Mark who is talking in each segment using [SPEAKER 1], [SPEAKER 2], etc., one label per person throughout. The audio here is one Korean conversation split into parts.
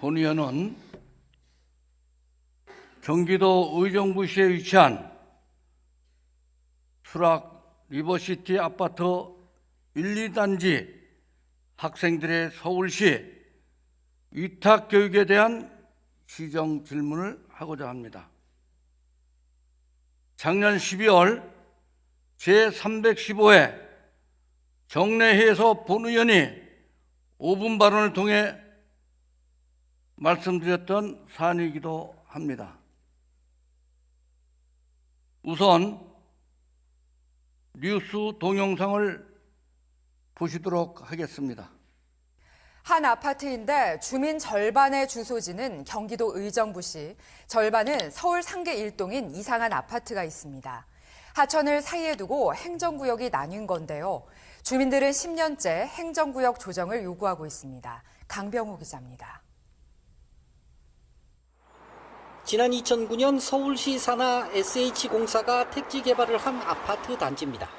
[SPEAKER 1] 본 의원은 경기도 의정부시에 위치한 수락 리버시티 아파트 1, 2단지 학생들의 서울시 위탁교육에 대한 시정 질문을 하고자 합니다. 작년 12월 제315회 정례회에서 본 의원이 5분 발언을 통해 말씀드렸던 사안이기도 합니다. 우선 뉴스 동영상을 보시도록 하겠습니다.
[SPEAKER 2] 한 아파트인데 주민 절반의 주소지는 경기도 의정부시, 절반은 서울 상계 1동인 이상한 아파트가 있습니다. 하천을 사이에 두고 행정구역이 나뉜 건데요. 주민들은 10년째 행정구역 조정을 요구하고 있습니다. 강병호 기자입니다.
[SPEAKER 3] 지난 2009년 서울시 산하 SH공사가 택지 개발을 한 아파트 단지입니다.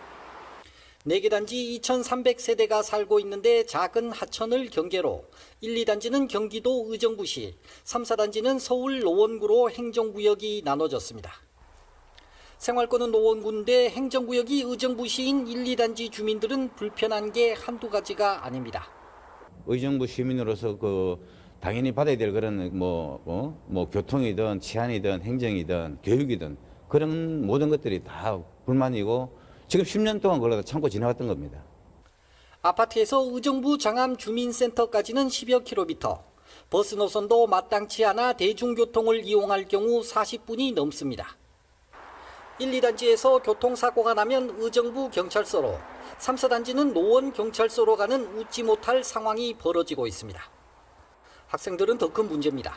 [SPEAKER 3] 4개 단지 2,300세대가 살고 있는데 작은 하천을 경계로 1, 2단지는 경기도 의정부시, 3, 4단지는 서울 노원구로 행정구역이 나눠졌습니다. 생활권은 노원구인데 행정구역이 의정부시인 1, 2단지 주민들은 불편한 게 한두 가지가 아닙니다.
[SPEAKER 4] 의정부 시민으로서 당연히 받아야 될 그런 교통이든 치안이든 행정이든 교육이든 그런 모든 것들이 다 불만이고 지금 10년 동안 그러다 참고 지나갔던 겁니다.
[SPEAKER 3] 아파트에서 의정부 장암 주민센터까지는 10여 킬로미터, 버스 노선도 마땅치 않아 대중교통을 이용할 경우 40분이 넘습니다. 1, 2단지에서 교통사고가 나면 의정부 경찰서로, 3, 4단지는 노원 경찰서로 가는 웃지 못할 상황이 벌어지고 있습니다. 학생들은 더 큰 문제입니다.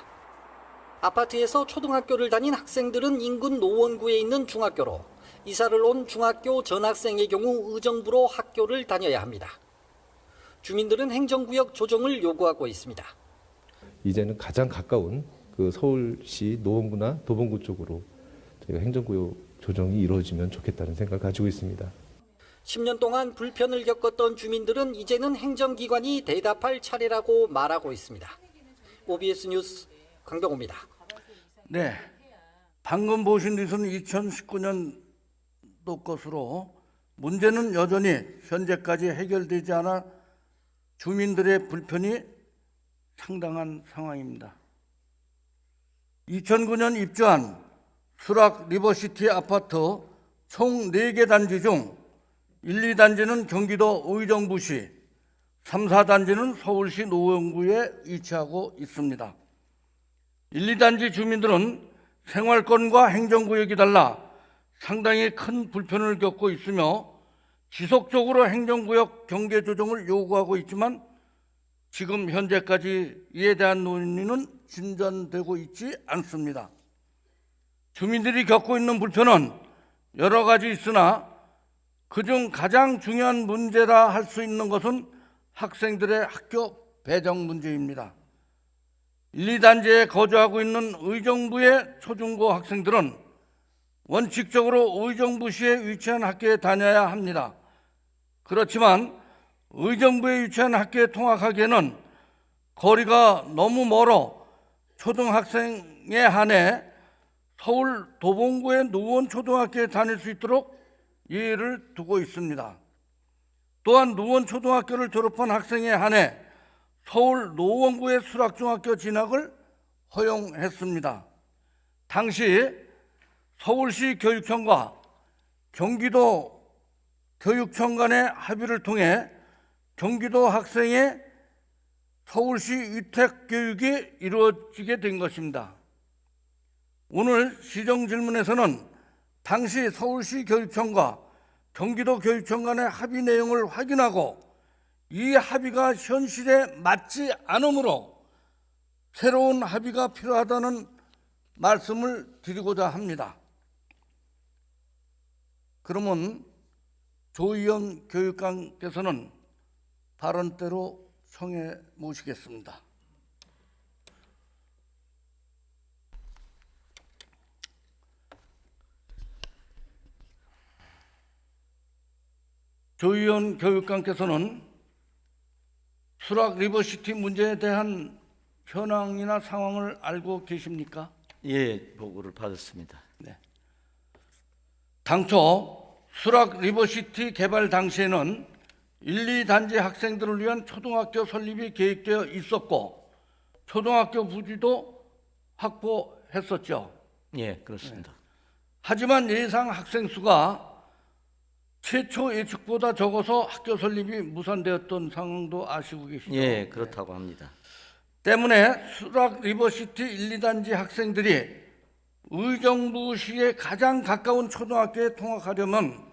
[SPEAKER 3] 아파트에서 초등학교를 다닌 학생들은 인근 노원구에 있는 중학교로, 이사를 온 중학교 전학생의 경우 의정부로 학교를 다녀야 합니다. 주민들은 행정구역 조정을 요구하고 있습니다.
[SPEAKER 5] 이제는 가장 가까운 서울시 노원구나 도봉구 쪽으로 저희가 행정구역 조정이 이루어지면 좋겠다는 생각을 가지고 있습니다.
[SPEAKER 3] 10년 동안 불편을 겪었던 주민들은 이제는 행정기관이 대답할 차례라고 말하고 있습니다. OBS 뉴스 강병호입니다.
[SPEAKER 1] 네, 방금 보신 뉴스는 2019년도 것으로 문제는 여전히 현재까지 해결되지 않아 주민들의 불편이 상당한 상황입니다. 2009년 입주한 수락 리버시티 아파트 총 4개 단지 중 1, 2단지는 경기도 의정부시, 3, 4단지는 서울시 노원구에 위치하고 있습니다. 1, 2단지 주민들은 생활권과 행정구역이 달라 상당히 큰 불편을 겪고 있으며 지속적으로 행정구역 경계 조정을 요구하고 있지만 지금 현재까지 이에 대한 논의는 진전되고 있지 않습니다. 주민들이 겪고 있는 불편은 여러 가지 있으나 그중 가장 중요한 문제라 할 수 있는 것은 학생들의 학교 배정 문제입니다. 1, 2단지에 거주하고 있는 의정부의 초중고 학생들은 원칙적으로 의정부시에 위치한 학교에 다녀야 합니다. 그렇지만 의정부에 위치한 학교에 통학하기에는 거리가 너무 멀어 초등학생에 한해 서울 도봉구의 노원초등학교에 다닐 수 있도록 예외를 두고 있습니다. 또한 노원초등학교를 졸업한 학생에 한해 서울 노원구의 수락중학교 진학을 허용했습니다. 당시 서울시 교육청과 경기도 교육청 간의 합의를 통해 경기도 학생의 서울시 위탁교육이 이루어지게 된 것입니다. 오늘 시정질문에서는 당시 서울시 교육청과 경기도 교육청 간의 합의 내용을 확인하고 이 합의가 현실에 맞지 않으므로 새로운 합의가 필요하다는 말씀을 드리고자 합니다. 그러면 조의원 교육감께서는 발언대로 청해 모시겠습니다. 조의원 교육감께서는 수락 리버시티 문제에 대한 현황이나 상황을 알고 계십니까?
[SPEAKER 6] 예, 보고를 받았습니다.
[SPEAKER 1] 당초 수락 리버시티 개발 당시에는 1, 2단지 학생들을 위한 초등학교 설립이 계획되어 있었고 초등학교 부지도 확보했었죠.
[SPEAKER 6] 예, 그렇습니다.
[SPEAKER 1] 하지만 예상 학생 수가 최초 예측보다 적어서 학교 설립이 무산되었던 상황도 아시고 계시죠?
[SPEAKER 6] 예, 그렇다고 합니다.
[SPEAKER 1] 때문에 수락 리버시티 1, 2단지 학생들이 의정부시에 가장 가까운 초등학교에 통학하려면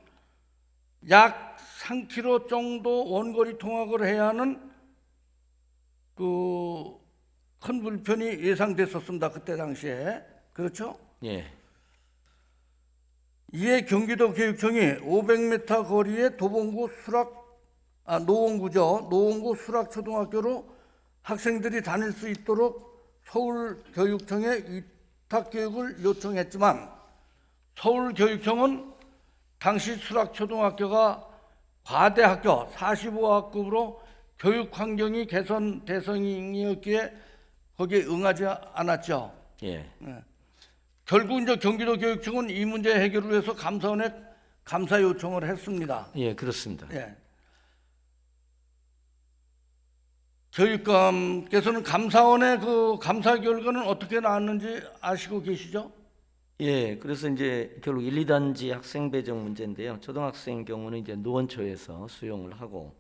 [SPEAKER 1] 약 3km 정도 원거리 통학을 해야 하는 그 큰 불편이 예상됐었습니다. 그때 당시에. 그렇죠?
[SPEAKER 6] 예,
[SPEAKER 1] 이에 경기도 교육청이 500m 거리의 노원구죠. 노원구 수락초등학교로 학생들이 다닐 수 있도록 서울교육청에 위탁교육을 요청했지만 서울교육청은 당시 수락초등학교가 과대학교 45학급으로 교육환경이 개선 대상이었기에 거기에 응하지 않았죠.
[SPEAKER 6] 예,
[SPEAKER 1] 결국 이제 경기도 교육청은 이 문제 해결을 위해서 감사원에 감사 요청을 했습니다.
[SPEAKER 6] 예, 그렇습니다.
[SPEAKER 1] 예. 교육감께서는 감사원의 그 감사 결과는 어떻게 나왔는지 아시고 계시죠?
[SPEAKER 6] 예, 그래서 이제 결국 1, 2단지 학생 배정 문제인데요. 초등학생 경우는 이제 노원초에서 수용을 하고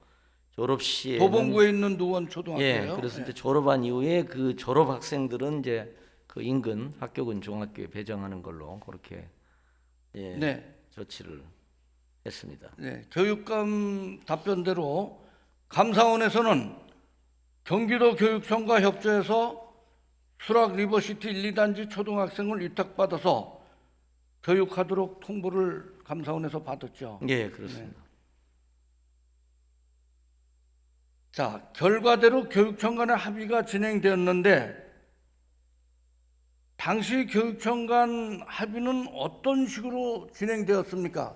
[SPEAKER 6] 졸업 시에는
[SPEAKER 1] 도봉구에 있는 노원초등학교예요.
[SPEAKER 6] 예, 그래서 이제 졸업한 이후에 그 졸업 학생들은 이제 그 인근 학교군 중학교에 배정하는 걸로 그렇게 예,
[SPEAKER 1] 네.
[SPEAKER 6] 조치를 했습니다.
[SPEAKER 1] 네, 교육감 답변대로 감사원에서는 경기도 교육청과 협조해서 수락 리버시티 1, 2단지 초등학생을 위탁받아서 교육하도록 통보를 감사원에서 받았죠.
[SPEAKER 6] 예, 그렇습니다.
[SPEAKER 1] 자, 결과대로 교육청 간의 합의가 진행되었는데 당시 교육청 간 합의는 어떤 식으로 진행되었습니까?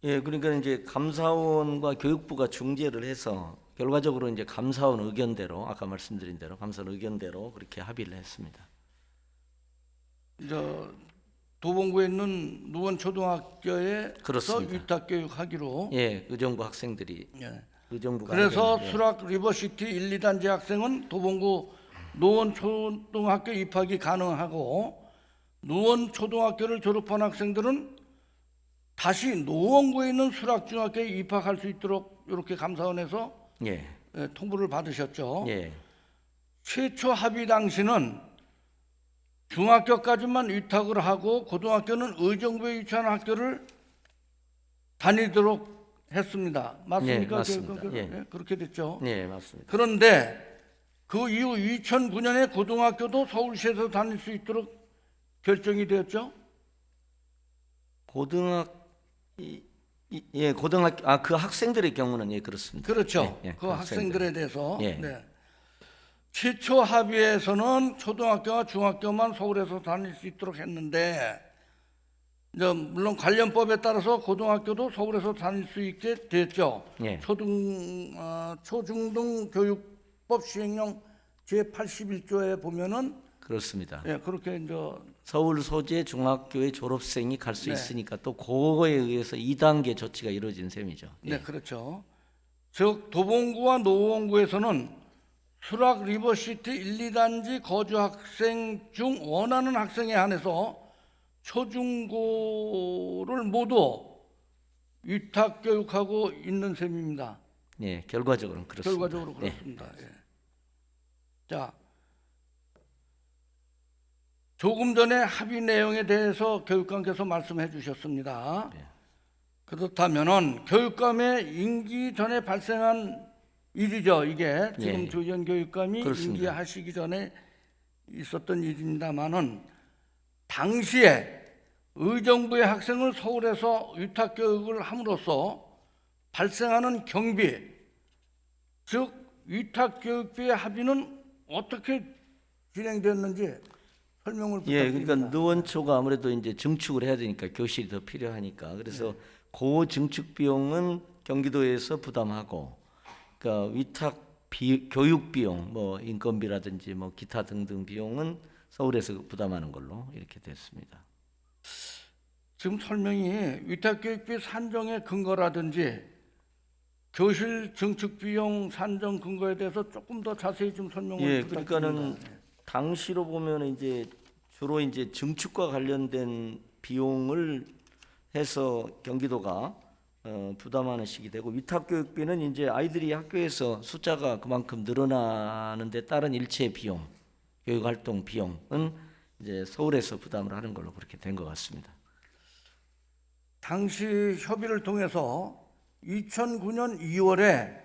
[SPEAKER 6] 예, 그러니까 이제 감사원과 교육부가 중재를 해서 결과적으로 이제 감사원 의견대로 아까 말씀드린 대로 감사원 의견대로 그렇게 합의를 했습니다.
[SPEAKER 1] 저 도봉구에 있는 노원초등학교에
[SPEAKER 6] 그렇습니다.
[SPEAKER 1] 위탁교육하기로.
[SPEAKER 6] 예, 의정부 학생들이
[SPEAKER 1] 예.
[SPEAKER 6] 의정부가
[SPEAKER 1] 그래서
[SPEAKER 6] 하기로, 예.
[SPEAKER 1] 수락 리버시티 1, 2단지 학생은 도봉구 노원초등학교 입학이 가능하고 노원초등학교를 졸업한 학생들은 다시 노원구에 있는 수락중학교에 입학할 수 있도록 이렇게 감사원에서
[SPEAKER 6] 예,
[SPEAKER 1] 통보를 받으셨죠.
[SPEAKER 6] 예,
[SPEAKER 1] 최초 합의 당시는 중학교까지만 위탁을 하고 고등학교는 의정부에 위치한 학교를 다니도록 했습니다. 맞습니까?
[SPEAKER 6] 예, 맞습니다.
[SPEAKER 1] 교육감?
[SPEAKER 6] 예.
[SPEAKER 1] 그렇게 됐죠.
[SPEAKER 6] 예, 맞습니다.
[SPEAKER 1] 그런데 그 이후 2009년에 고등학교도 서울시에서 다닐 수 있도록 결정이 되었죠.
[SPEAKER 6] 고등학교 그 학생들의 경우는 예, 그렇습니다.
[SPEAKER 1] 그렇죠.
[SPEAKER 6] 예, 예,
[SPEAKER 1] 그
[SPEAKER 6] 학생들.
[SPEAKER 1] 학생들에 대해서.
[SPEAKER 6] 예.
[SPEAKER 1] 네. 최초 합의에서는 초등학교와 중학교만 서울에서 다닐 수 있도록 했는데 이제 물론 관련법에 따라서 고등학교도 서울에서 다닐 수 있게 됐죠.
[SPEAKER 6] 예.
[SPEAKER 1] 초중등 교육법 시행령 제81조에 보면은
[SPEAKER 6] 그렇습니다.
[SPEAKER 1] 예, 그렇게 이제
[SPEAKER 6] 서울 소재 중학교의 졸업생이 갈 수
[SPEAKER 1] 네.
[SPEAKER 6] 있으니까 또 그거에 의해서 2단계 조치가 이루어진 셈이죠.
[SPEAKER 1] 네, 그렇죠. 즉 도봉구와 노원구에서는 수락 리버시티 1, 2단지 거주 학생 중 원하는 학생에 한해서 초중고를 모두 위탁 교육하고 있는 셈입니다.
[SPEAKER 6] 예, 결과적으로는 그렇습니다.
[SPEAKER 1] 결과적으로
[SPEAKER 6] 예.
[SPEAKER 1] 그렇습니다. 예. 자, 조금 전에 합의 내용에 대해서 교육감께서 말씀해 주셨습니다.
[SPEAKER 6] 네.
[SPEAKER 1] 그렇다면은 교육감의 임기 전에 발생한 일이죠. 이게 지금
[SPEAKER 6] 예.
[SPEAKER 1] 조희연 교육감이
[SPEAKER 6] 그렇습니다.
[SPEAKER 1] 임기하시기 전에 있었던 일입니다만은 당시에 의정부의 학생을 서울에서 위탁 교육을 함으로써 발생하는 경비, 즉 위탁 교육비의 합의는 어떻게 진행됐는지 설명을
[SPEAKER 6] 예,
[SPEAKER 1] 부탁드립니다.
[SPEAKER 6] 그러니까 노원초가 아무래도 이제 증축을 해야 되니까 교실이 더 필요하니까 그래서 그 증축 비용은 경기도에서 부담하고 그러니까 위탁 교육 비용, 뭐 인건비라든지 뭐 기타 등등 비용은 서울에서 부담하는 걸로 이렇게 됐습니다.
[SPEAKER 1] 지금 설명이 위탁교육비 산정의 근거라든지 교실 증축 비용 산정 근거에 대해서 조금 더 자세히 좀 설명을
[SPEAKER 6] 예,
[SPEAKER 1] 부탁드립니다.
[SPEAKER 6] 그러니까는 당시로 보면 이제 주로 이제 증축과 관련된 비용을 해서 경기도가 부담하는 식이 되고, 위탁교육비는 이제 아이들이 학교에서 숫자가 그만큼 늘어나는 데 따른 일체 비용, 교육활동 비용은 이제 서울에서 부담을 하는 걸로 그렇게 된 것 같습니다.
[SPEAKER 1] 당시 협의를 통해서 2009년 2월에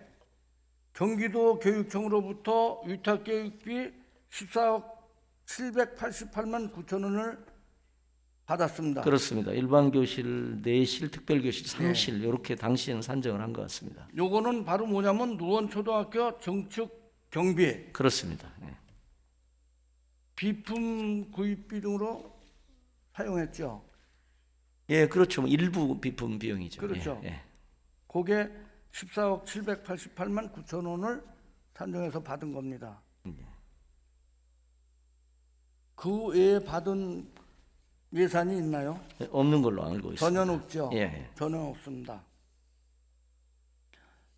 [SPEAKER 1] 경기도 교육청으로부터 위탁교육비 14억 788만 9천 원을 받았습니다.
[SPEAKER 6] 그렇습니다. 일반 교실, 내실, 특별 교실, 상실 이렇게 당시에는 산정을 한 것 같습니다.
[SPEAKER 1] 요거는 바로 뭐냐면 누원초등학교 증축 경비,
[SPEAKER 6] 그렇습니다. 예.
[SPEAKER 1] 비품 구입비 등으로 사용했죠.
[SPEAKER 6] 예, 그렇죠. 일부 비품 비용이죠.
[SPEAKER 1] 그렇죠.
[SPEAKER 6] 예, 예.
[SPEAKER 1] 그게 14억 788만 9천 원을 산정해서 받은 겁니다. 그 외에 받은 예산이 있나요?
[SPEAKER 6] 없는 걸로 알고 있습니다.
[SPEAKER 1] 전혀 없죠.
[SPEAKER 6] 예, 예.
[SPEAKER 1] 전혀 없습니다.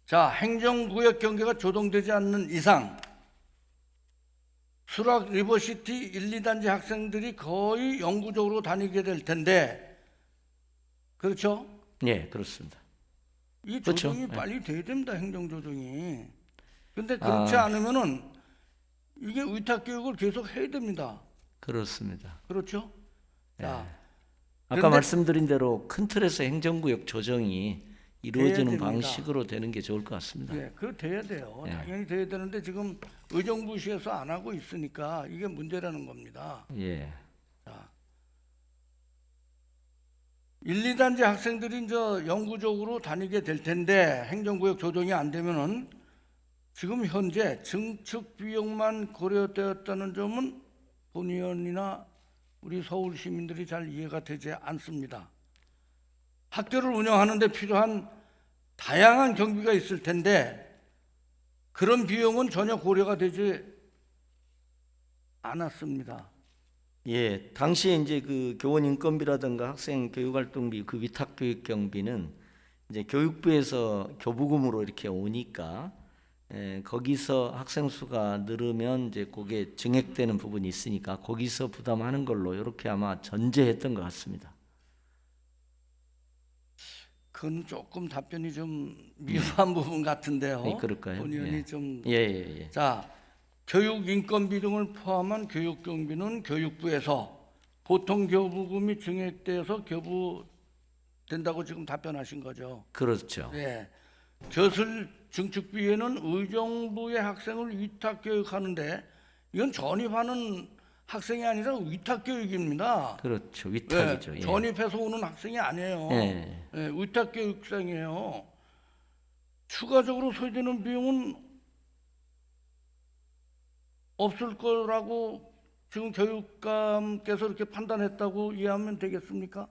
[SPEAKER 1] 자, 행정구역 경계가 조정되지 않는 이상 수락 리버시티 1, 2단지 학생들이 거의 영구적으로 다니게 될 텐데, 그렇죠?
[SPEAKER 6] 예, 그렇습니다.
[SPEAKER 1] 이
[SPEAKER 6] 그렇죠.
[SPEAKER 1] 조정이
[SPEAKER 6] 예.
[SPEAKER 1] 빨리 돼야 됩니다. 행정조정이. 근데 그렇지 않으면은 이게 위탁교육을 계속 해야 됩니다.
[SPEAKER 6] 그렇습니다.
[SPEAKER 1] 그렇죠? 자,
[SPEAKER 6] 아까
[SPEAKER 1] 그런데-
[SPEAKER 6] 말씀드린 대로 큰 틀에서 행정구역 조정이 이루어지는
[SPEAKER 1] 됩니다.
[SPEAKER 6] 방식으로 되는 게 좋을 것 같습니다.
[SPEAKER 1] 예, 그거 돼야 돼요.
[SPEAKER 6] 예.
[SPEAKER 1] 당연히 돼야 되는데 지금 의정부시에서 안 하고 있으니까 이게 문제라는 겁니다.
[SPEAKER 6] 예.
[SPEAKER 1] 자, 1, 2단지 학생들이 이제 영구적으로 다니게 될 텐데 행정구역 조정이 안 되면은 지금 현재 증축 비용만 고려되었다는 점은 본 의원이나 우리 서울 시민들이 잘 이해가 되지 않습니다. 학교를 운영하는 데 필요한 다양한 경비가 있을 텐데 그런 비용은 전혀 고려가 되지 않았습니다.
[SPEAKER 6] 예, 당시에 이제 그 교원 인건비라든가 학생 교육활동비, 그 위탁 교육 경비는 이제 교육부에서 교부금으로 이렇게 오니까 거기서 학생 수가 늘으면 이제 그게 증액되는 부분이 있으니까 거기서 부담하는 걸로 이렇게 아마 전제했던 것 같습니다.
[SPEAKER 1] 그건 조금 답변이 좀 미흡한 부분 같은데요.
[SPEAKER 6] 예, 그럴까요?
[SPEAKER 1] 본 의원이
[SPEAKER 6] 예.
[SPEAKER 1] 좀
[SPEAKER 6] 예, 예, 예.
[SPEAKER 1] 자, 교육 인건비 등을 포함한 교육 경비는 교육부에서 보통 교부금이 증액돼서 교부된다고 지금 답변하신 거죠.
[SPEAKER 6] 그렇죠.
[SPEAKER 1] 네. 교실 증축비에는 의정부의 학생을 위탁 교육하는데 이건 전입하는 학생이 아니라 위탁 교육입니다.
[SPEAKER 6] 그렇죠. 위탁이죠.
[SPEAKER 1] 네,
[SPEAKER 6] 예.
[SPEAKER 1] 전입해서 오는 학생이 아니에요.
[SPEAKER 6] 예.
[SPEAKER 1] 네, 위탁 교육생이에요. 추가적으로 소요되는 비용은 없을 거라고 지금 교육감께서 이렇게 판단했다고 이해하면 되겠습니까?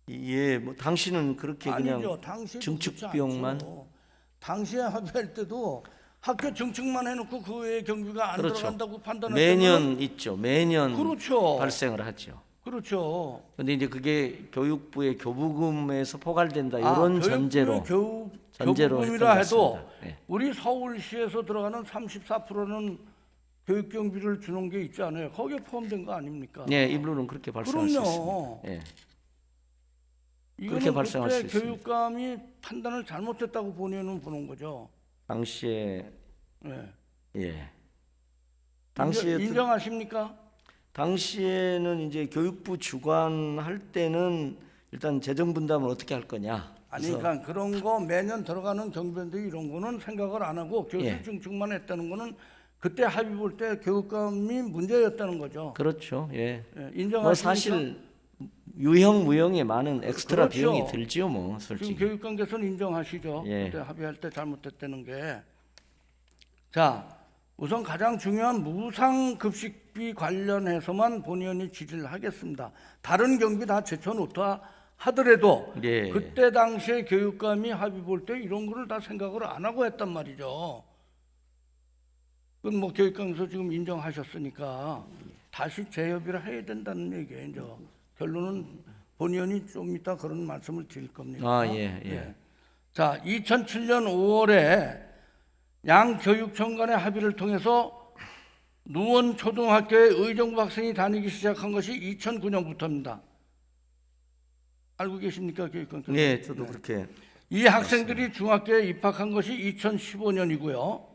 [SPEAKER 6] 예, 뭐 당신은 그렇게
[SPEAKER 1] 아니죠.
[SPEAKER 6] 그냥
[SPEAKER 1] 당시에
[SPEAKER 6] 증축 비용만.
[SPEAKER 1] 당시에 합의할 때도 학교 증축만 해놓고 그 외에 경비가 안
[SPEAKER 6] 그렇죠.
[SPEAKER 1] 들어간다고 판단했다면
[SPEAKER 6] 매년 있죠. 매년
[SPEAKER 1] 그렇죠.
[SPEAKER 6] 발생을 하죠.
[SPEAKER 1] 그렇죠.
[SPEAKER 6] 근데 이제 그게 교육부의 교부금에서 포괄된다
[SPEAKER 1] 아,
[SPEAKER 6] 이런
[SPEAKER 1] 교육부의
[SPEAKER 6] 전제로
[SPEAKER 1] 교부금이라
[SPEAKER 6] 했던 것
[SPEAKER 1] 해도
[SPEAKER 6] 같습니다. 예.
[SPEAKER 1] 우리 서울시에서 들어가는 34%는 교육 경비를 주는 게 있지 않아요? 거기에 포함된 거 아닙니까?
[SPEAKER 6] 예, 일부는 그렇게 발생할 수
[SPEAKER 1] 그럼요.
[SPEAKER 6] 있습니다. 예.
[SPEAKER 1] 이거는
[SPEAKER 6] 그렇게 발생할
[SPEAKER 1] 그때
[SPEAKER 6] 수 있습니다.
[SPEAKER 1] 교육감이 판단을 잘못했다고 본의는 보는 거죠.
[SPEAKER 6] 당시에
[SPEAKER 1] 네.
[SPEAKER 6] 예. 당시에
[SPEAKER 1] 인정하십니까?
[SPEAKER 6] 당시에는 이제 교육부 주관할 때는 일단 재정 분담을 어떻게 할 거냐.
[SPEAKER 1] 아니,
[SPEAKER 6] 그래서
[SPEAKER 1] 그러니까 그런 거 매년 들어가는 경비인데 이런 거는 생각을 안 하고 교실
[SPEAKER 6] 예.
[SPEAKER 1] 증축만 했다는 거는 그때 합의 볼 때 교육감이 문제였다는 거죠.
[SPEAKER 6] 그렇죠. 예.
[SPEAKER 1] 예,
[SPEAKER 6] 뭐
[SPEAKER 1] 인정하십니까?
[SPEAKER 6] 사실 유형 무형에 많은 엑스트라
[SPEAKER 1] 그렇죠.
[SPEAKER 6] 비용이 들지요, 뭐
[SPEAKER 1] 지금
[SPEAKER 6] 솔직히.
[SPEAKER 1] 교육감께서는 인정하시죠.
[SPEAKER 6] 예.
[SPEAKER 1] 그때 합의할 때 잘못됐다는 게. 자, 우선 가장 중요한 무상급식비 관련해서만 본의원이 지지를 하겠습니다. 다른 경비 다 제쳐놓다 하더라도
[SPEAKER 6] 예.
[SPEAKER 1] 그때 당시에 교육감이 합의 볼 때 이런 거를 다 생각을 안 하고 했단 말이죠. 그건 뭐 교육감에서 지금 인정하셨으니까 다시 재협의를 해야 된다는 얘기예요. 이제 결론은 본의원이 좀 이따 그런 말씀을 드릴 겁니다.
[SPEAKER 6] 예.
[SPEAKER 1] 자, 2007년 5월에 양 교육청 간의 합의를 통해서 누원 초등학교에 의정부 학생이 다니기 시작한 것이 2009년부터입니다. 알고 계십니까, 교육감께서?
[SPEAKER 6] 네, 저도 그렇게.
[SPEAKER 1] 이 학생들이 중학교에 입학한 것이 2015년이고요.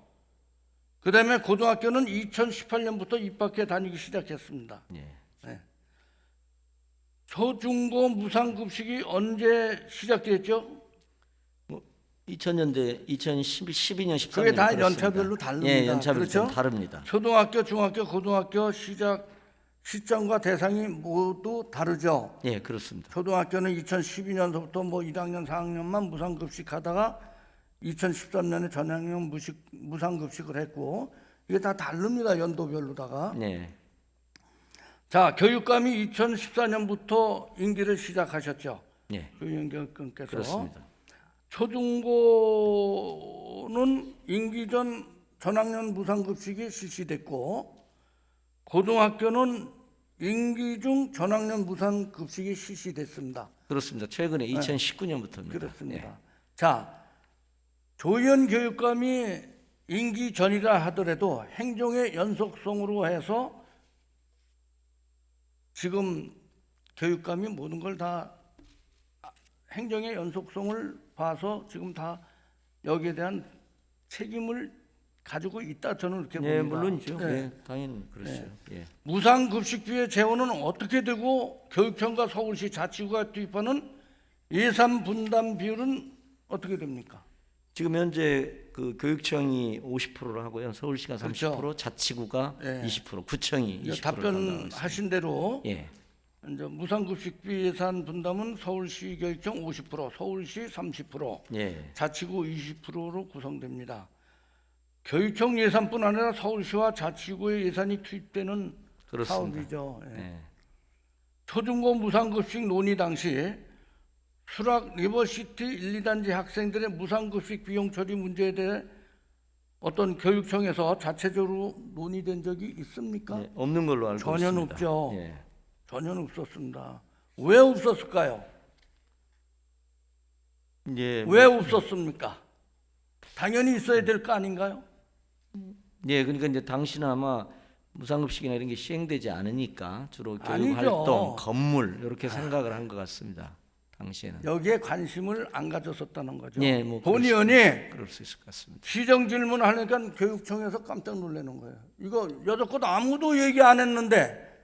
[SPEAKER 1] 그 다음에 고등학교는 2018년부터 입학해 다니기 시작했습니다.
[SPEAKER 6] 예.
[SPEAKER 1] 초중고 무상급식이 언제 시작됐죠?
[SPEAKER 6] 2000년대, 2012년, 13년.
[SPEAKER 1] 그게 다
[SPEAKER 6] 그렇습니다.
[SPEAKER 1] 연차별로 다릅니다.
[SPEAKER 6] 예, 연차별로 좀
[SPEAKER 1] 그렇죠?
[SPEAKER 6] 다릅니다.
[SPEAKER 1] 초등학교, 중학교, 고등학교 시작 시점과 대상이 모두 다르죠.
[SPEAKER 6] 예, 그렇습니다.
[SPEAKER 1] 초등학교는 2012년서부터 뭐 1학년, 4학년만 무상급식 하다가 2013년에 전학년 무상급식을 했고 이게 다 다릅니다. 연도별로다가.
[SPEAKER 6] 네.
[SPEAKER 1] 자, 교육감이 2014년부터 임기를 시작하셨죠.
[SPEAKER 6] 예.
[SPEAKER 1] 교육감께서.
[SPEAKER 6] 그렇습니다.
[SPEAKER 1] 초중고는 임기 전 전학년 무상급식이 실시됐고 고등학교는 임기 중 전학년 무상급식이 실시됐습니다.
[SPEAKER 6] 그렇습니다. 최근에 2019년부터입니다.
[SPEAKER 1] 그렇습니다. 자, 조현 교육감이 임기 전이라 하더라도 행정의 연속성으로 해서 지금 교육감이 모든 걸 다 행정의 연속성을 봐서 지금 다 여기에 대한 책임을 가지고 있다 저는 그렇게 봅니다.
[SPEAKER 6] 예, 물론이죠.
[SPEAKER 1] 네.
[SPEAKER 6] 예, 당연히 그렇죠. 예.
[SPEAKER 1] 무상급식비의 재원은 어떻게 되고 교육청과 서울시 자치구가 투입하는 예산 분담 비율은 어떻게 됩니까?
[SPEAKER 6] 지금 현재 그 교육청이 50%를 하고요. 서울시가 30%,
[SPEAKER 1] 그렇죠.
[SPEAKER 6] 자치구가
[SPEAKER 1] 예.
[SPEAKER 6] 20%, 구청이 20%를
[SPEAKER 1] 답변하신 대로
[SPEAKER 6] 예.
[SPEAKER 1] 이제 무상급식비 예산 분담은 서울시 교육청 50%, 서울시 30%,
[SPEAKER 6] 예.
[SPEAKER 1] 자치구 20%로 구성됩니다. 교육청 예산뿐 아니라 서울시와 자치구의 예산이 투입되는
[SPEAKER 6] 그렇습니다.
[SPEAKER 1] 사업이죠. 예.
[SPEAKER 6] 예.
[SPEAKER 1] 초중고 무상급식 논의 당시 수락 리버시티 1, 2단지 학생들의 무상급식 비용 처리 문제에 대해 어떤 교육청에서 자체적으로 논의된 적이 있습니까?
[SPEAKER 6] 예, 없는 걸로 알고
[SPEAKER 1] 전혀
[SPEAKER 6] 있습니다.
[SPEAKER 1] 없죠.
[SPEAKER 6] 예.
[SPEAKER 1] 전혀 없었습니다. 왜 없었을까요?
[SPEAKER 6] 예.
[SPEAKER 1] 왜 없었습니까? 당연히 있어야 될 거 아닌가요?
[SPEAKER 6] 예, 그러니까 이제 당시는 아마 무상급식이나 이런 게 시행되지 않으니까 주로
[SPEAKER 1] 아니죠.
[SPEAKER 6] 교육활동, 건물 이렇게 생각을 한 것 같습니다. 당시에는.
[SPEAKER 1] 여기에 관심을 안 가졌었다는 거죠.
[SPEAKER 6] 예, 뭐
[SPEAKER 1] 본의원이
[SPEAKER 6] 그럴 수 있을 것 같습니다.
[SPEAKER 1] 시정 질문하니까 교육청에서 깜짝 놀라는 거예요. 이거 여태껏 아무도 얘기 안 했는데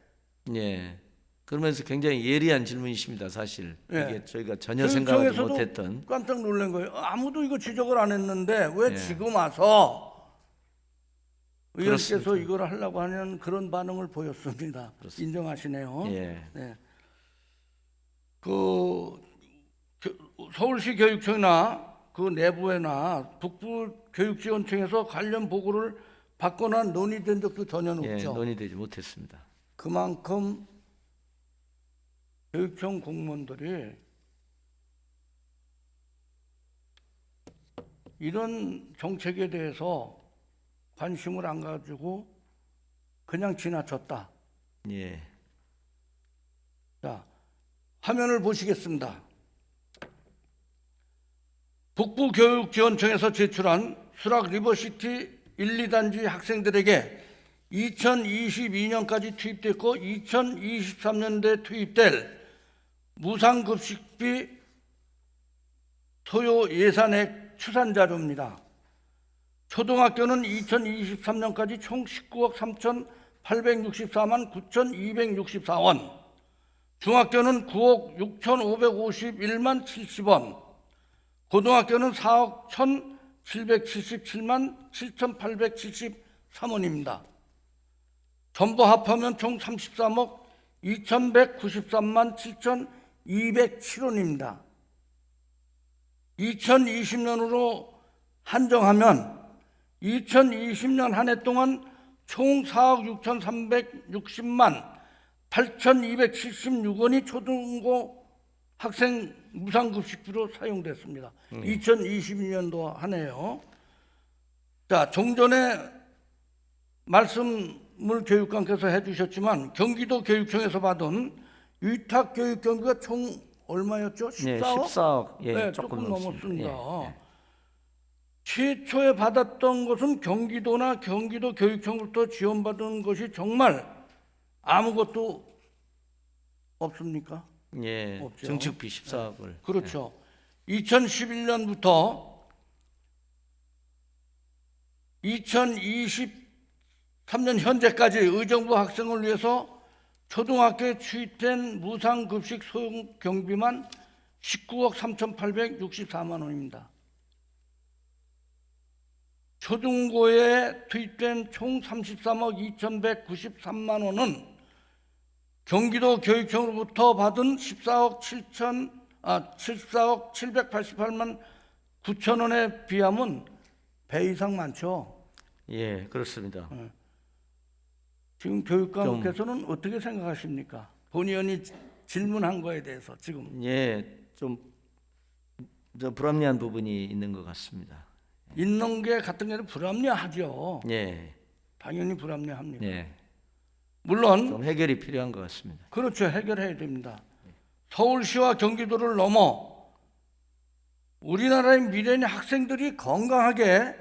[SPEAKER 6] 예. 그러면서 굉장히 예리한 질문이십니다, 사실.
[SPEAKER 1] 예.
[SPEAKER 6] 이게 저희가 전혀 생각하지
[SPEAKER 1] 교육청에서도
[SPEAKER 6] 못했던.
[SPEAKER 1] 깜짝 놀란 거예요. 아무도 이거 지적을 안 했는데 왜
[SPEAKER 6] 예.
[SPEAKER 1] 지금 와서 의원께서
[SPEAKER 6] 그렇습니다.
[SPEAKER 1] 이걸 하려고 하는 그런 반응을 보였습니다.
[SPEAKER 6] 그렇습니다.
[SPEAKER 1] 인정하시네요.
[SPEAKER 6] 예.
[SPEAKER 1] 네. 서울시 교육청이나 그 내부에나 북부교육지원청에서 관련 보고를 받거나 논의된 적도 전혀
[SPEAKER 6] 예,
[SPEAKER 1] 없죠.
[SPEAKER 6] 논의되지 못했습니다.
[SPEAKER 1] 그만큼 교육청 공무원들이 이런 정책에 대해서 관심을 안 가지고 그냥 지나쳤다.
[SPEAKER 6] 예.
[SPEAKER 1] 자, 화면을 보시겠습니다. 북부교육지원청에서 제출한 수락 리버시티 1, 2단지 학생들에게 2022년까지 투입됐고 2023년도에 투입될 무상급식비 소요 예산액 추산 자료입니다. 초등학교는 2023년까지 총 19억 3,864만 9,264원, 중학교는 9억 6,551만 70원, 고등학교는 4억 1,777만 7,873원입니다. 전부 합하면 총 33억 2,193만 7,207원입니다. 2020년으로 한정하면 2020년 한 해 동안 총 4억 6,360만 8,276원이 초등고 학생 무상급식비로 사용됐습니다. 2022년도 한 해요. 자, 종전에 말씀을 교육감께서 해주셨지만 경기도 교육청에서 받은 위탁 교육 경비가 총 얼마였죠? 14억?
[SPEAKER 6] 네, 14억. 예,
[SPEAKER 1] 네,
[SPEAKER 6] 조금
[SPEAKER 1] 조금
[SPEAKER 6] 넘습니다.
[SPEAKER 1] 넘었습니다.
[SPEAKER 6] 예, 예.
[SPEAKER 1] 최초에 받았던 것은 경기도나 경기도 교육청부터 지원받은 것이 정말 아무것도 없습니까?
[SPEAKER 6] 예,
[SPEAKER 1] 없죠.
[SPEAKER 6] 증축비 14억을.
[SPEAKER 1] 그렇죠. 2011년부터 2023년 현재까지 의정부 학생을 위해서 초등학교에 취입된 무상급식 소용 경비만 19억 3,864만 원입니다. 초중고에 투입된 총 33억 2,193만 원은 경기도 교육청으로부터 받은 14억 788만 9천 원에 비하면 배 이상 많죠.
[SPEAKER 6] 예, 그렇습니다.
[SPEAKER 1] 지금 교육감께서는 어떻게 생각하십니까? 본 의원이 질문한 거에 대해서 지금
[SPEAKER 6] 예, 좀 불합리한 부분이 있는 것 같습니다.
[SPEAKER 1] 있는 게 같은 게 불합리하죠.
[SPEAKER 6] 예,
[SPEAKER 1] 당연히 불합리합니다.
[SPEAKER 6] 예,
[SPEAKER 1] 물론
[SPEAKER 6] 좀 해결이 필요한 것 같습니다.
[SPEAKER 1] 그렇죠. 해결해야 됩니다. 서울시와 경기도를 넘어 우리나라의 미래인 학생들이 건강하게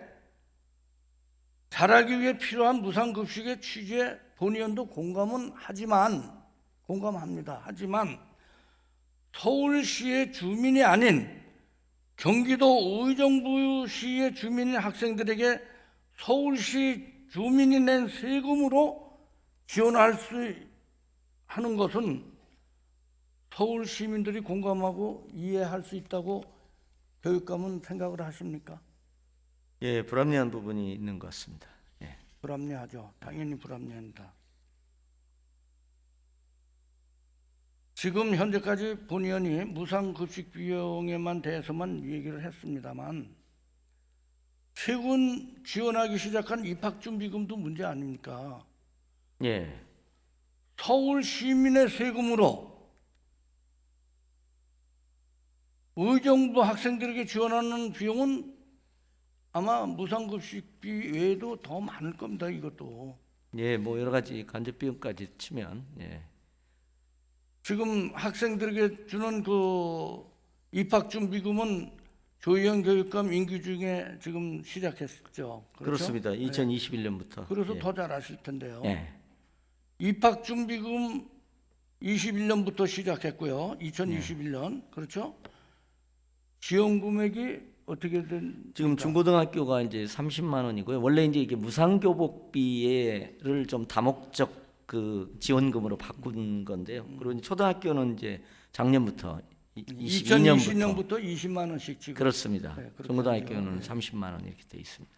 [SPEAKER 1] 자라기 위해 필요한 무상급식의 취지에 본 의원도 공감합니다. 하지만 서울시의 주민이 아닌 경기도 의정부시의 주민인 학생들에게 서울시 주민이 낸 세금으로 지원할 수 하는 것은 서울 시민들이 공감하고 이해할 수 있다고 교육감은 생각을 하십니까?
[SPEAKER 6] 예, 불합리한 부분이 있는 것 같습니다. 예.
[SPEAKER 1] 불합리하죠. 당연히 불합리합니다. 지금 현재까지 본 의원이 무상급식 비용에만 대해서만 얘기를 했습니다만 최근 지원하기 시작한 입학준비금도 문제 아닙니까?
[SPEAKER 6] 예,
[SPEAKER 1] 서울 시민의 세금으로 의정부 학생들에게 지원하는 비용은 아마 무상급식비 외에도 더 많을 겁니다. 이것도
[SPEAKER 6] 예, 뭐 여러 가지 간접 비용까지 치면 예.
[SPEAKER 1] 지금 학생들에게 주는 그 입학준비금은 조희연 교육감 임기 중에 지금 시작했죠. 그렇죠?
[SPEAKER 6] 그렇습니다.
[SPEAKER 1] 네.
[SPEAKER 6] 2021년부터.
[SPEAKER 1] 그래서
[SPEAKER 6] 예.
[SPEAKER 1] 더 잘 아실 텐데요.
[SPEAKER 6] 예.
[SPEAKER 1] 입학준비금 21년부터 시작했고요. 2021년 그렇죠? 지원 금액이 어떻게 된?
[SPEAKER 6] 지금 중고등학교가 이제 30만 원이고요. 원래 이제 이게 무상교복비를 좀 다목적 그 지원금으로 바꾼 건데요. 그리고 이제 초등학교는 이제 작년부터 22년부터
[SPEAKER 1] 2020년부터 20만 원씩 지금.
[SPEAKER 6] 그렇습니다.
[SPEAKER 1] 네, 그렇군요.
[SPEAKER 6] 중고등학교는 30만 원 이렇게 돼 있습니다.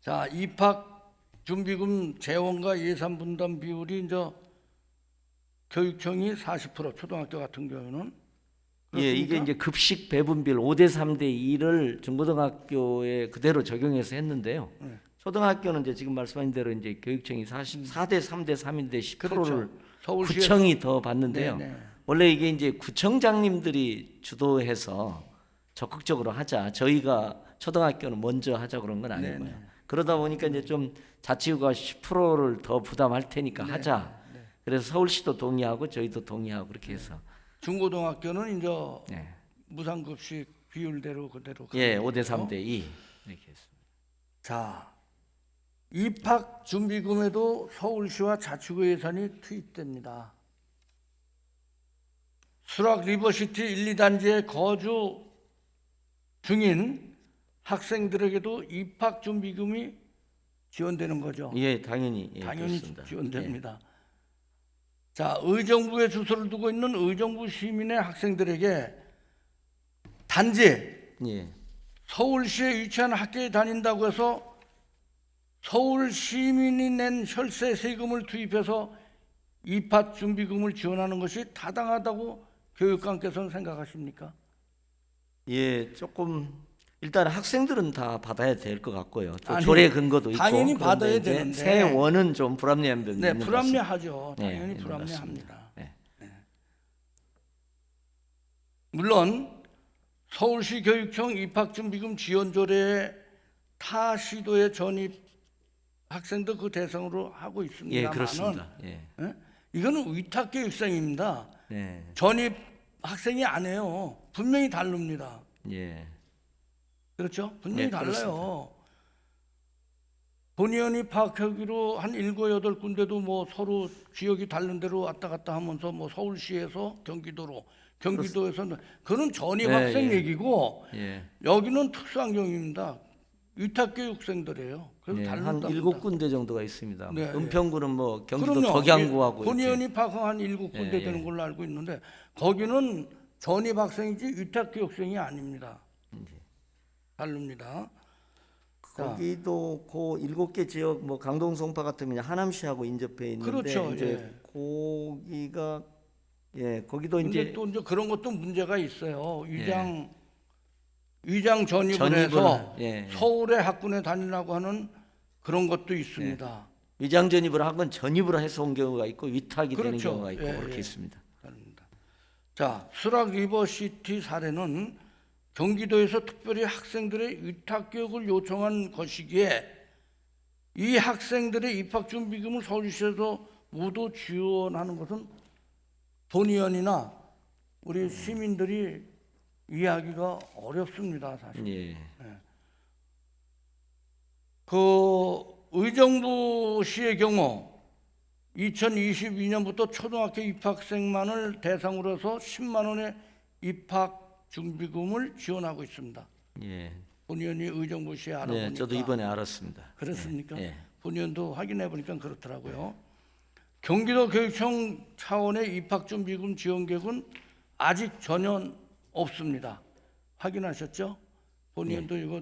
[SPEAKER 1] 자, 입학준비금 재원과 예산 분담 비율이 이제 교육청이 40%, 초등학교 같은 경우는
[SPEAKER 6] 예, 이게 이제 급식 배분비율 5대 3대 2를 중고등학교에 그대로 적용해서 했는데요.
[SPEAKER 1] 네.
[SPEAKER 6] 초등학교는 이제 지금 말씀하신 대로 이제 교육청이 44대 3대 3인데 10%를
[SPEAKER 1] 그렇죠. 서울시에서-
[SPEAKER 6] 구청이 더 받는데요.
[SPEAKER 1] 네네.
[SPEAKER 6] 원래 이게 이제 구청장님들이 주도해서 적극적으로 하자. 저희가 초등학교는 먼저 하자 그런 건 아니고요.
[SPEAKER 1] 네네.
[SPEAKER 6] 그러다 보니까 이제 좀 자치구가 10%를 더 부담할 테니까 하자. 그래서 서울시도 동의하고 저희도 동의하고 그렇게 해서
[SPEAKER 1] 중고등학교는 이제
[SPEAKER 6] 네.
[SPEAKER 1] 무상급식 비율대로 그대로
[SPEAKER 6] 예,
[SPEAKER 1] 가는
[SPEAKER 6] 5대
[SPEAKER 1] 거죠.
[SPEAKER 6] 3대 2 이렇게 했습니다.
[SPEAKER 1] 자, 입학준비금에도 서울시와 자치구 예산이 투입됩니다. 수락 리버시티 1, 2단지에 거주 중인 학생들에게도 입학준비금이 지원되는 거죠.
[SPEAKER 6] 예, 당연히
[SPEAKER 1] 당연히
[SPEAKER 6] 그렇습니다.
[SPEAKER 1] 지원됩니다. 자, 의정부에 주소를 두고 있는 의정부 시민의 학생들에게 단지
[SPEAKER 6] 예.
[SPEAKER 1] 서울시에 위치한 학교에 다닌다고 해서 서울 시민이 낸 혈세 세금을 투입해서 입학준비금을 지원하는 것이 타당하다고 교육감께서는 생각하십니까?
[SPEAKER 6] 예, 조금 일단 학생들은 다 받아야 될 것 같고요. 또
[SPEAKER 1] 아니,
[SPEAKER 6] 조례 근거도 있고.
[SPEAKER 1] 당연히
[SPEAKER 6] 그런데
[SPEAKER 1] 받아야
[SPEAKER 6] 이제
[SPEAKER 1] 되는데.
[SPEAKER 6] 세원은 좀 불합리한 면이
[SPEAKER 1] 네,
[SPEAKER 6] 있는 것 같습니다.
[SPEAKER 1] 불합리하죠.
[SPEAKER 6] 네,
[SPEAKER 1] 당연히
[SPEAKER 6] 있는 것
[SPEAKER 1] 불합리합니다.
[SPEAKER 6] 같습니다. 네.
[SPEAKER 1] 물론 서울시 교육청 입학준비금 지원 조례에 타 시도에 전입한 학생도 그 대상으로 하고
[SPEAKER 6] 예,
[SPEAKER 1] 있습니다만은
[SPEAKER 6] 그렇습니다. 예.
[SPEAKER 1] 예? 이거는 위탁교육생입니다.
[SPEAKER 6] 네.
[SPEAKER 1] 전입 학생이 아니에요. 분명히 다릅니다.
[SPEAKER 6] 예.
[SPEAKER 1] 그렇죠? 분명히
[SPEAKER 6] 네,
[SPEAKER 1] 달라요. 본의원이 파악하기로 한 7, 8군데도 뭐 서로 지역이 다른 데로 왔다 갔다 하면서 뭐 서울시에서 경기도로, 경기도에서는 그런 전입
[SPEAKER 6] 네,
[SPEAKER 1] 학생
[SPEAKER 6] 예.
[SPEAKER 1] 얘기고
[SPEAKER 6] 예.
[SPEAKER 1] 여기는 특수환경입니다. 위탁교육생들이에요. 그래서
[SPEAKER 6] 예, 한
[SPEAKER 1] 다릅니다.
[SPEAKER 6] 7군데 정도가 있습니다.
[SPEAKER 1] 네,
[SPEAKER 6] 은평구는 뭐 경기도
[SPEAKER 1] 그럼요.
[SPEAKER 6] 덕양구하고 이렇게.
[SPEAKER 1] 본의원이 파악한 한 7군데
[SPEAKER 6] 예, 예.
[SPEAKER 1] 되는 걸로 알고 있는데 거기는 전입 학생이지 위탁교육생이 아닙니다. 다릅니다.
[SPEAKER 6] 거기도 그 7개 지역 뭐 강동 송파 같으면 하남시하고 인접해 있는데
[SPEAKER 1] 그렇죠.
[SPEAKER 6] 이제
[SPEAKER 1] 예.
[SPEAKER 6] 거기가 예 거기도
[SPEAKER 1] 근데
[SPEAKER 6] 이제
[SPEAKER 1] 또 이제 그런 것도 문제가 있어요. 위장 전입을 해서
[SPEAKER 6] 전입을, 예.
[SPEAKER 1] 서울의 학군에 다니라고 하는 그런 것도 있습니다.
[SPEAKER 6] 위장 전입을 한 건 전입을 해서 온 경우가 있고 위탁이 되는
[SPEAKER 1] 그렇죠.
[SPEAKER 6] 경우가 있고
[SPEAKER 1] 예,
[SPEAKER 6] 그렇게
[SPEAKER 1] 예.
[SPEAKER 6] 있습니다.
[SPEAKER 1] 다릅니다. 자, 수락 리버시티 사례는 경기도에서 특별히 학생들의 위탁 교육을 요청한 것이기에 이 학생들의 입학 준비금을 서울시에서 모두 지원하는 것은 본의원이나 우리 시민들이 이해하기가 어렵습니다, 사실.
[SPEAKER 6] 예.
[SPEAKER 1] 그 의정부시의 경우 2022년부터 초등학교 입학생만을 대상으로 해서 10만 원의 입학 준비금을 지원하고 있습니다.
[SPEAKER 6] 예.
[SPEAKER 1] 본의원이 의정부시에 알아보니까
[SPEAKER 6] 네, 저도 이번에 알았습니다.
[SPEAKER 1] 그렇습니까?
[SPEAKER 6] 예.
[SPEAKER 1] 본의원도 확인해 보니까 그렇더라고요. 경기도 교육청 차원의 입학 준비금 지원 계획은 아직 전혀 없습니다. 확인하셨죠? 본의원도 이거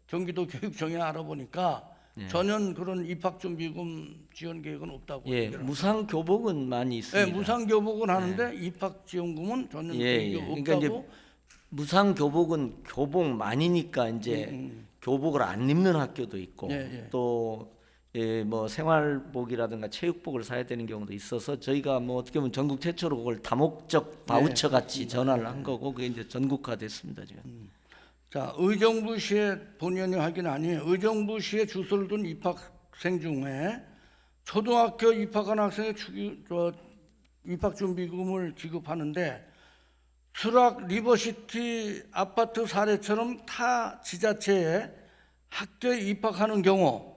[SPEAKER 1] 경기도 교육청에 알아보니까 전혀 그런 입학 준비금 지원 계획은 없다고.
[SPEAKER 6] 예,
[SPEAKER 1] 얘기를
[SPEAKER 6] 무상 교복은 많이 있습니다.
[SPEAKER 1] 네, 무상 교복은 하는데 입학 지원금은 전혀
[SPEAKER 6] 예, 예.
[SPEAKER 1] 없다고.
[SPEAKER 6] 그러니까 이제 무상 교복은 교복 많이니까 이제 교복을 안 입는 학교도 있고
[SPEAKER 1] 예, 예.
[SPEAKER 6] 또 예, 뭐 생활복이라든가 체육복을 사야 되는 경우도 있어서 저희가 뭐 어떻게 보면 전국 최초로 그걸 다목적 바우처 같이 전환을 한 거고 그게 이제 전국화됐습니다 지금.
[SPEAKER 1] 자, 의정부시에 본의원이 확인하니 의정부시에 주소를 둔 입학생 중에 초등학교 입학한 학생의 입학 준비금을 지급하는데 수락 리버시티 아파트 사례처럼 타 지자체에 학교에 입학하는 경우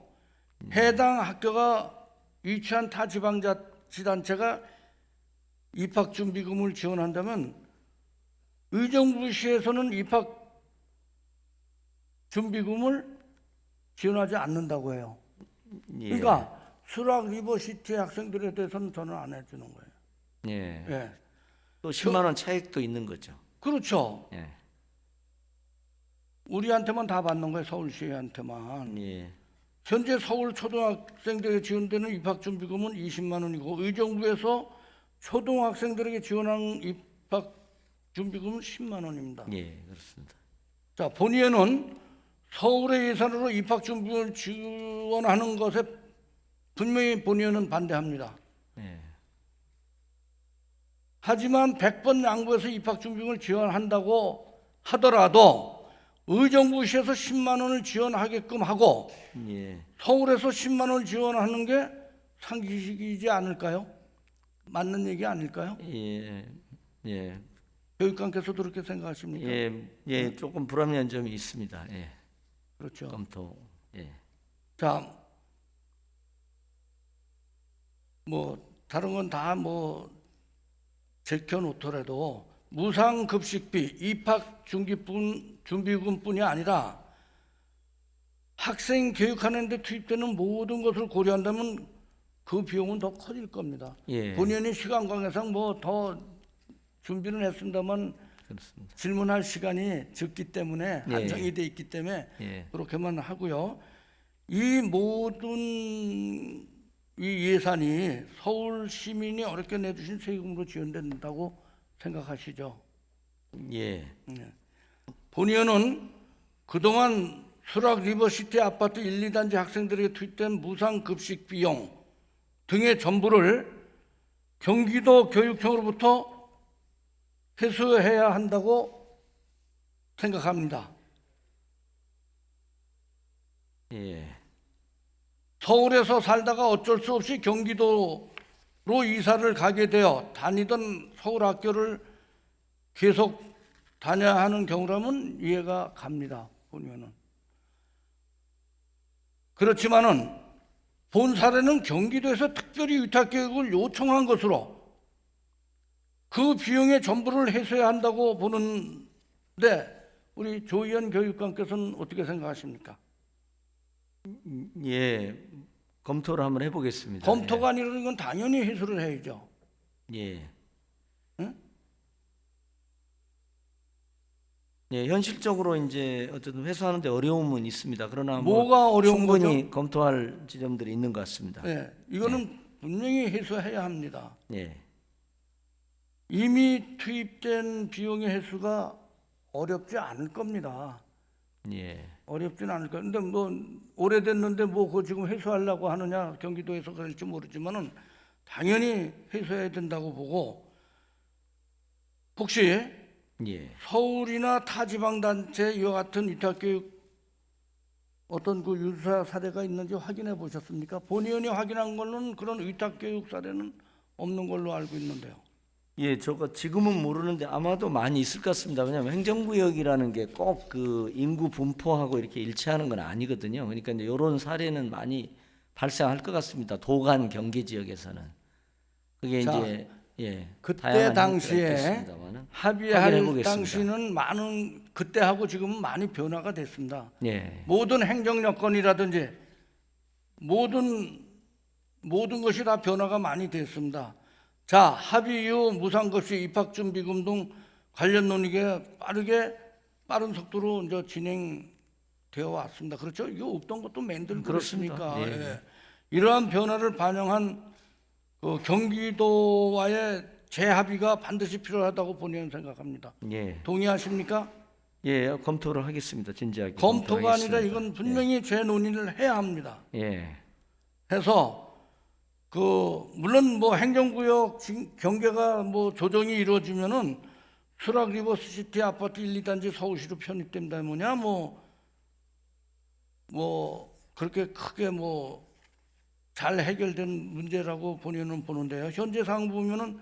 [SPEAKER 1] 해당 학교가 위치한 타 지방자치단체가 입학 준비금을 지원한다면 의정부시에서는 입학 준비금을 지원하지 않는다고 해요.
[SPEAKER 6] 예.
[SPEAKER 1] 그러니까 수락 리버시티 학생들에 대해서는 저는 안 해주는 거예요.
[SPEAKER 6] 예.
[SPEAKER 1] 예,
[SPEAKER 6] 또 10만 원 차익도 있는 거죠.
[SPEAKER 1] 그렇죠.
[SPEAKER 6] 예.
[SPEAKER 1] 우리한테만 다 받는 거예요. 서울시한테만.
[SPEAKER 6] 예.
[SPEAKER 1] 현재 서울 초등학생들에게 지원되는 입학 준비금은 20만 원이고 의정부에서 초등학생들에게 지원하는 입학 준비금은 10만 원입니다.
[SPEAKER 6] 예, 그렇습니다.
[SPEAKER 1] 자, 본의원은 서울의 예산으로 입학 준비금을 지원하는 것에 분명히 본의원은 반대합니다.
[SPEAKER 6] 예.
[SPEAKER 1] 하지만 100번 양보해서 입학 준비금을 지원한다고 하더라도 의정부시에서 10만 원을 지원하게끔 하고
[SPEAKER 6] 예.
[SPEAKER 1] 서울에서 10만 원을 지원하는 게 상식이지 않을까요? 맞는 얘기 아닐까요?
[SPEAKER 6] 예. 예.
[SPEAKER 1] 교육감께서도 그렇게 생각하십니까?
[SPEAKER 6] 예. 예, 조금 불합리한 점이 있습니다. 예.
[SPEAKER 1] 그렇죠.
[SPEAKER 6] 검토. 예.
[SPEAKER 1] 자, 뭐 다른 건 다 뭐 제껴놓더라도 무상급식비, 입학 준비금뿐이 아니라 학생 교육하는 데 투입되는 모든 것을 고려한다면 그 비용은 더 커질 겁니다.
[SPEAKER 6] 예.
[SPEAKER 1] 본인이 시간 관계상 뭐 더 준비는 했습니다만
[SPEAKER 6] 그렇습니다.
[SPEAKER 1] 질문할 시간이 적기 때문에
[SPEAKER 6] 예.
[SPEAKER 1] 한정이 돼 있기 때문에
[SPEAKER 6] 예.
[SPEAKER 1] 그렇게만 하고요. 이 모든 이 예산이 서울 시민이 어렵게 내주신 세금으로 지원된다고 생각하시죠?
[SPEAKER 6] 예.
[SPEAKER 1] 본의원은 그동안 수락 리버시티 아파트 1, 2단지 학생들에게 투입된 무상 급식 비용 등의 전부를 경기도 교육청으로부터 회수해야 한다고 생각합니다.
[SPEAKER 6] 예.
[SPEAKER 1] 서울에서 살다가 어쩔 수 없이 경기도로 이사를 가게 되어 다니던 서울 학교를 계속 다녀야 하는 경우라면 이해가 갑니다. 보면은. 그렇지만은 본 사례는 경기도에서 특별히 위탁교육을 요청한 것으로 그 비용의 전부를 해소해야 한다고 보는데 우리 조희연 교육감께서는 어떻게 생각하십니까?
[SPEAKER 6] 예, 검토를 한번 해보겠습니다.
[SPEAKER 1] 검토가 아니라 이건 당연히 해소를 해야죠.
[SPEAKER 6] 예.
[SPEAKER 1] 응?
[SPEAKER 6] 예, 현실적으로 이제 어쨌든 회수하는데 어려움은 있습니다. 그러나
[SPEAKER 1] 뭐가 어려운
[SPEAKER 6] 충분히 검토할 지점들이 있는 것 같습니다.
[SPEAKER 1] 네, 이거는 분명히 해소해야 합니다.
[SPEAKER 6] 예,
[SPEAKER 1] 이미 투입된 비용의 해소가 어렵지 않을 겁니다.
[SPEAKER 6] 예,
[SPEAKER 1] 어렵지는 않을 거예요. 근데 뭐 오래됐는데 뭐 그거 지금 해소하려고 하느냐 경기도에서 그럴지 모르지만은 당연히 해소해야 된다고 보고 혹시
[SPEAKER 6] 예.
[SPEAKER 1] 서울이나 타 지방 단체 이와 같은 위탁교육 어떤 그 유사 사례가 있는지 확인해 보셨습니까? 본의원이 확인한 걸로는 그런 위탁교육 사례는 없는 걸로 알고 있는데요.
[SPEAKER 6] 예, 저거 지금은 모르는데 아마도 많이 있을 것 같습니다. 왜냐하면 행정구역이라는 게 꼭 그 인구 분포하고 이렇게 일치하는 건 아니거든요. 그러니까 이제 이런 사례는 많이 발생할 것 같습니다. 도간 경계 지역에서는 그게
[SPEAKER 1] 자,
[SPEAKER 6] 이제 예,
[SPEAKER 1] 그때
[SPEAKER 6] 다양한
[SPEAKER 1] 당시에
[SPEAKER 6] 형태가 있겠습니다마는
[SPEAKER 1] 합의할
[SPEAKER 6] 확인해보겠습니다.
[SPEAKER 1] 당시는 많은 그때하고 지금은 많이 변화가 됐습니다.
[SPEAKER 6] 예,
[SPEAKER 1] 모든 행정 여건이라든지 모든 것이 다 변화가 많이 됐습니다. 자, 합의 이후 무상급식 입학준비금 등 관련 논의가 빠른 속도로 이제 진행되어 왔습니다. 그렇죠? 이거 없던 것도 맨들
[SPEAKER 6] 그렇습니다.
[SPEAKER 1] 그랬으니까
[SPEAKER 6] 예.
[SPEAKER 1] 예. 이러한 변화를 반영한 경기도와의 재합의가 반드시 필요하다고 본의원 생각합니다.
[SPEAKER 6] 예,
[SPEAKER 1] 동의하십니까?
[SPEAKER 6] 예, 검토를 하겠습니다. 진지하게
[SPEAKER 1] 검토가 아니라
[SPEAKER 6] 검토하겠습니다.
[SPEAKER 1] 이건 분명히 재논의를 해야 합니다.
[SPEAKER 6] 예,
[SPEAKER 1] 해서 물론 뭐 행정구역 경계가 뭐 조정이 이루어지면은 수락 리버스시티 아파트 1, 2단지 서울시로 편입된다 뭐냐 뭐 그렇게 크게 뭐 잘 해결된 문제라고 본인은 보는데요. 현재 상황 보면은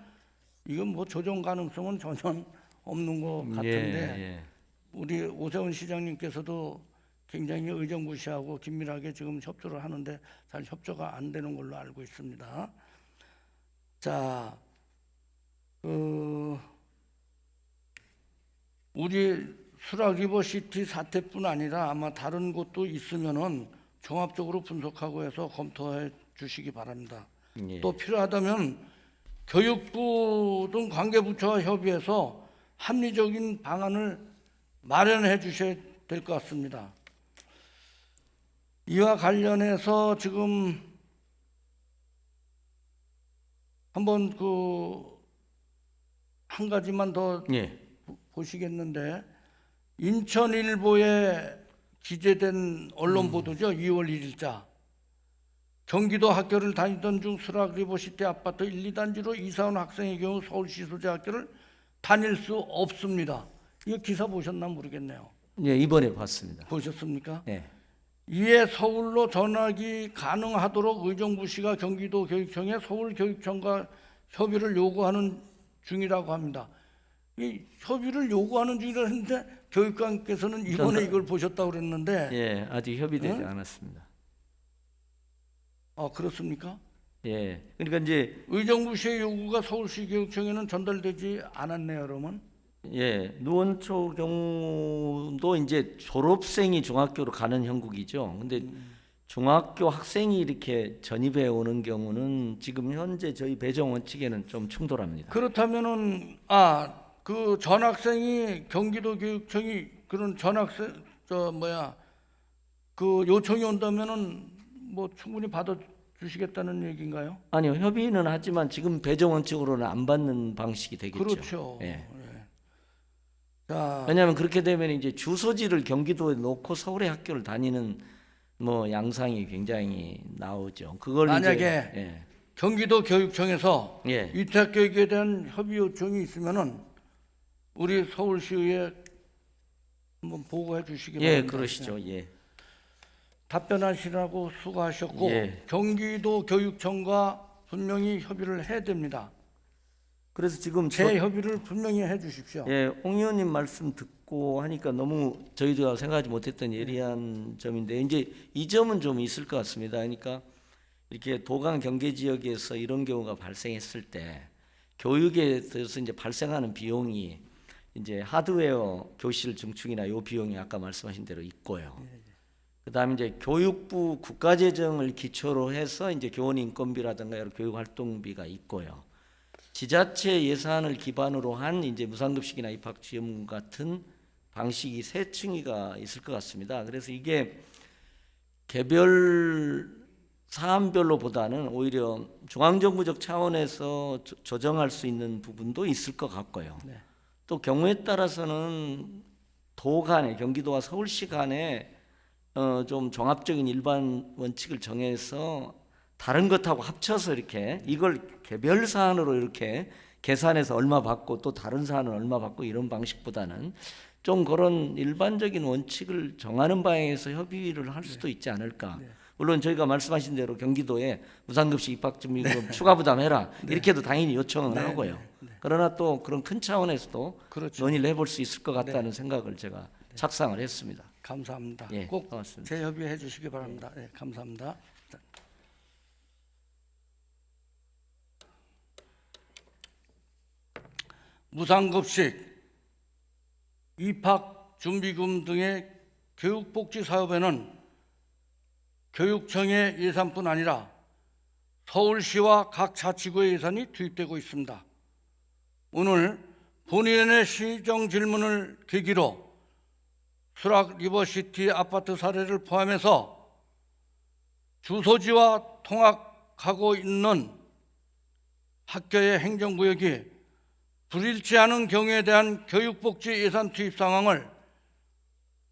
[SPEAKER 1] 이건 뭐 조정 가능성은 전혀 없는 것 같은데
[SPEAKER 6] 예.
[SPEAKER 1] 우리 오세훈 시장님께서도 굉장히 의정부시하고 긴밀하게 지금 협조를 하는데 잘 협조가 안 되는 걸로 알고 있습니다. 자, 우리 수락 리버시티 사태뿐 아니라 아마 다른 곳도 있으면은 종합적으로 분석하고 해서 검토해 주시기 바랍니다.
[SPEAKER 6] 예.
[SPEAKER 1] 또 필요하다면 교육부 등 관계부처와 협의해서 합리적인 방안을 마련해 주셔야 될 것 같습니다. 이와 관련해서 지금 한번 한 가지만 더
[SPEAKER 6] 예.
[SPEAKER 1] 보시겠는데 인천일보에 기재된 언론 보도죠. 2월 1일자 경기도 학교를 다니던 중 수락 리버시티 아파트 1, 2단지로 이사 온 학생의 경우 서울시 소재 학교를 다닐 수 없습니다. 이거 기사 보셨나 모르겠네요.
[SPEAKER 6] 예, 이번에 봤습니다.
[SPEAKER 1] 보셨습니까?
[SPEAKER 6] 예.
[SPEAKER 1] 이에 서울로 전학이 가능하도록 의정부시가 경기도 교육청에 서울교육청과 협의를 요구하는 중이라고 합니다. 이 협의를 요구하는 중이라는데 교육감께서는 이번에 이걸 보셨다고 그랬는데
[SPEAKER 6] 예, 아직 협의되지 않았습니다.
[SPEAKER 1] 그렇습니까?
[SPEAKER 6] 예, 그러니까 이제
[SPEAKER 1] 의정부시의 요구가 서울시 교육청에는 전달되지 않았네요, 여러분.
[SPEAKER 6] 예, 노원초 경우도 이제 졸업생이 중학교로 가는 형국이죠. 근데 중학교 학생이 이렇게 전입해 오는 경우는 지금 현재 저희 배정 원칙에는 좀 충돌합니다.
[SPEAKER 1] 그렇다면은 그 전학생이 경기도 교육청이 그런 전학생 그 요청이 온다면은 뭐 충분히 받아 주시겠다는 얘기인가요?
[SPEAKER 6] 아니요, 협의는 하지만 지금 배정 원칙으로는 안 받는 방식이 되겠죠.
[SPEAKER 1] 그렇죠.
[SPEAKER 6] 예.
[SPEAKER 1] 예. 자,
[SPEAKER 6] 왜냐하면 그렇게 되면 이제 주소지를 경기도에 놓고 서울의 학교를 다니는 뭐 양상이 굉장히 나오죠. 그걸
[SPEAKER 1] 만약에
[SPEAKER 6] 이제,
[SPEAKER 1] 경기도 교육청에서
[SPEAKER 6] 예.
[SPEAKER 1] 위탁교육에 대한 협의 요청이 있으면은 우리 서울시의회 한번 보고해 주시기 바랍니다.
[SPEAKER 6] 예, 그러시죠. 예.
[SPEAKER 1] 답변하시라고 수고하셨고
[SPEAKER 6] 예.
[SPEAKER 1] 경기도 교육청과 분명히 협의를 해야 됩니다.
[SPEAKER 6] 그래서 지금
[SPEAKER 1] 재협의를 분명히 해 주십시오.
[SPEAKER 6] 예, 옹 의원님 말씀 듣고 하니까 너무 저희가 생각하지 못했던 예리한 점인데 이제 이 점은 좀 있을 것 같습니다. 그러니까 이렇게 도강 경계 지역에서 이런 경우가 발생했을 때 교육에 대해서 이제 발생하는 비용이 이제 하드웨어 교실 증축이나 요 비용이 아까 말씀하신 대로 있고요. 그다음에 이제 교육부 국가재정을 기초로 해서 이제 교원 인건비라든가 여러 교육 활동비가 있고요. 지자체 예산을 기반으로 한 이제 무상급식이나 입학지원금 같은 방식이 세 층이가 있을 것 같습니다. 그래서 이게 개별 사안별로 보다는 오히려 중앙정부적 차원에서 조정할 수 있는 부분도 있을 것 같고요. 또 경우에 따라서는 도 간에 경기도와 서울시 간에 좀 종합적인 일반 원칙을 정해서 다른 것하고 합쳐서 이렇게 이걸 개별 사안으로 이렇게 계산해서 얼마 받고 또 다른 사안은 얼마 받고 이런 방식보다는 좀 그런 일반적인 원칙을 정하는 방향에서 협의를 할 수도 있지 않을까. 물론 저희가 말씀하신 대로 경기도에 무상급식 입학준비금 추가 부담해라 이렇게도 당연히 요청을 하고요. 그러나 또 그런 큰 차원에서도
[SPEAKER 1] 그렇죠.
[SPEAKER 6] 논의를 해볼 수 있을 것 같다는 생각을 제가 착상을 했습니다.
[SPEAKER 1] 감사합니다.
[SPEAKER 6] 예,
[SPEAKER 1] 꼭
[SPEAKER 6] 고맙습니다.
[SPEAKER 1] 재협의해 주시기 바랍니다. 네, 감사합니다. 무상급식, 입학준비금 등의 교육복지 사업에는 교육청의 예산뿐 아니라 서울시와 각 자치구의 예산이 투입되고 있습니다. 오늘 본의원의 시정 질문을 계기로 수락 리버시티 아파트 사례를 포함해서 주소지와 통합하고 있는 학교의 행정구역이 불일치 않은 경우에 대한 교육복지 예산 투입 상황을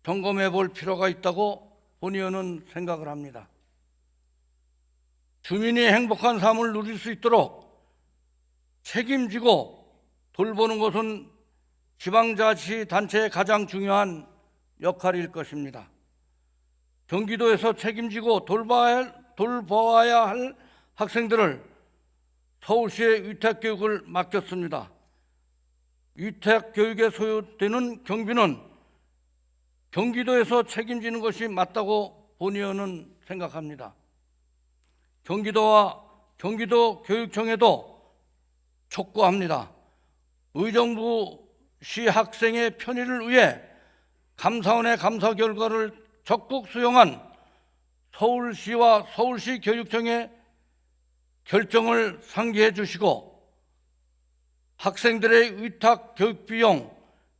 [SPEAKER 1] 점검해 볼 필요가 있다고 본의원은 생각을 합니다. 주민이 행복한 삶을 누릴 수 있도록 책임지고 돌보는 것은 지방자치단체의 가장 중요한 역할일 것입니다. 경기도에서 책임지고 돌보아야 할 학생들을 서울시에 위탁교육을 맡겼습니다. 위탁교육에 소요되는 경비는 경기도에서 책임지는 것이 맞다고 본의원은 생각합니다. 경기도와 경기도 교육청에도 촉구합니다. 의정부시 학생의 편의를 위해 감사원의 감사 결과를 적극 수용한 서울시와 서울시 교육청의 결정을 상기해 주시고 학생들의 위탁 교육비용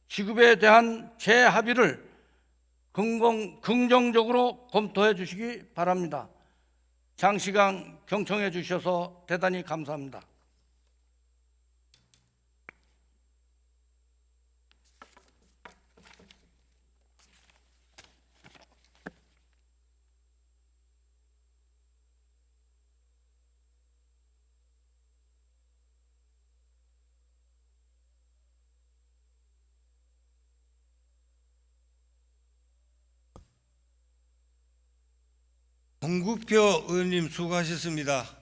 [SPEAKER 1] 지급에 대한 재합의를 긍정적으로 검토해 주시기 바랍니다. 장시간 경청해 주셔서 대단히 감사합니다.
[SPEAKER 7] 홍국표 의원님 수고하셨습니다.